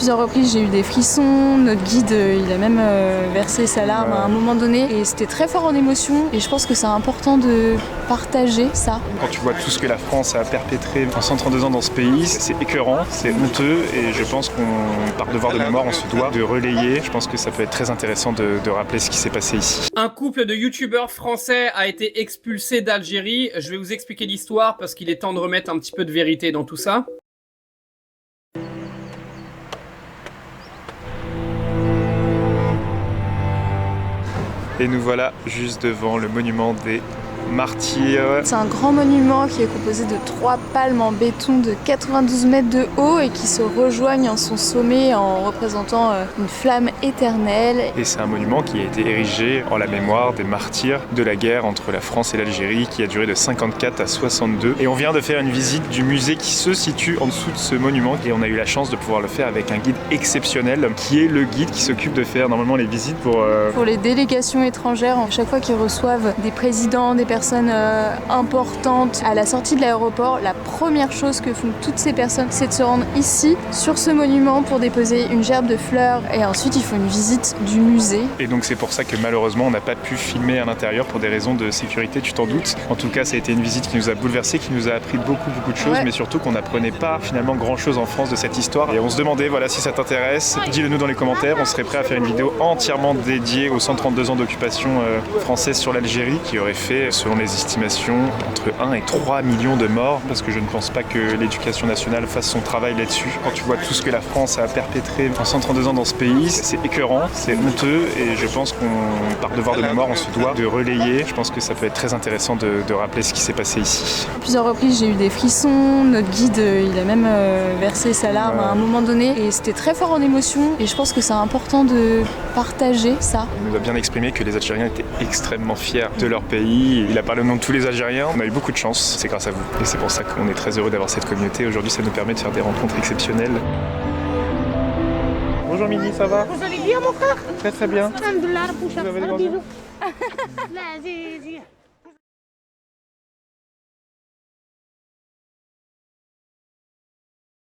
plusieurs reprises, j'ai eu des frissons. Notre guide, il a même versé sa larme à un moment donné. Et c'était très fort en émotion. Et je pense que c'est important de partager ça. Quand tu vois tout ce que la France a perpétré en 132 ans dans ce pays, c'est écœurant, c'est honteux. Et je pense qu'on, par devoir de mémoire, on se doit de relayer. Je pense que ça peut être très intéressant de rappeler ce qui s'est passé ici. Un couple de youtubeurs français a été expulsé d'Algérie. Je vais vous expliquer l'histoire parce qu'il est temps de remettre un petit peu de vérité dans tout ça. Et nous voilà juste devant le monument des martyrs. C'est un grand monument qui est composé de 3 palmes en béton de 92 mètres de haut et qui se rejoignent en son sommet en représentant une flamme éternelle. Et c'est un monument qui a été érigé en la mémoire des martyrs de la guerre entre la France et l'Algérie qui a duré de 54 à 62. Et on vient de faire une visite du musée qui se situe en dessous de ce monument et on a eu la chance de pouvoir le faire avec un guide exceptionnel qui est le guide qui s'occupe de faire normalement les visites pour les délégations étrangères. Chaque fois qu'ils reçoivent des présidents, des personnes importantes à la sortie de l'aéroport, la première chose que font toutes ces personnes, c'est de se rendre ici, sur ce monument, pour déposer une gerbe de fleurs et ensuite ils font une visite du musée. Et donc c'est pour ça que malheureusement on n'a pas pu filmer à l'intérieur pour des raisons de sécurité, tu t'en doutes. En tout cas ça a été une visite qui nous a bouleversés, qui nous a appris beaucoup de choses, mais surtout qu'on n'apprenait pas finalement grand chose en France de cette histoire. Et on se demandait, voilà, si ça t'intéresse, dis-le nous dans les commentaires, on serait prêt à faire une vidéo entièrement dédiée aux 132 ans d'occupation française sur l'Algérie, qui aurait fait, selon les estimations, entre 1 et 3 millions de morts, parce que je ne pense pas que l'éducation nationale fasse son travail là-dessus. Quand tu vois tout ce que la France a perpétré en 132 ans dans ce pays, c'est écœurant, c'est honteux, et je pense qu'on, par devoir de mémoire, on se doit de relayer. Je pense que ça peut être très intéressant de rappeler ce qui s'est passé ici. À plusieurs reprises, j'ai eu des frissons. Notre guide, il a même versé sa larme à un moment donné. Et c'était très fort en émotion. Et je pense que c'est important de partager ça. Il nous a bien exprimé que les Algériens étaient extrêmement fiers de leur pays. Il a parlé au nom de tous les Algériens. On a eu beaucoup de chance, c'est grâce à vous. Et c'est pour ça qu'on est très heureux d'avoir cette communauté. Aujourd'hui, ça nous permet de faire des rencontres exceptionnelles. Bonjour Mini, ça va? Vous allez bien mon frère? Très bien. Alhamdoulilah, Vous avez des grands yeux? Là,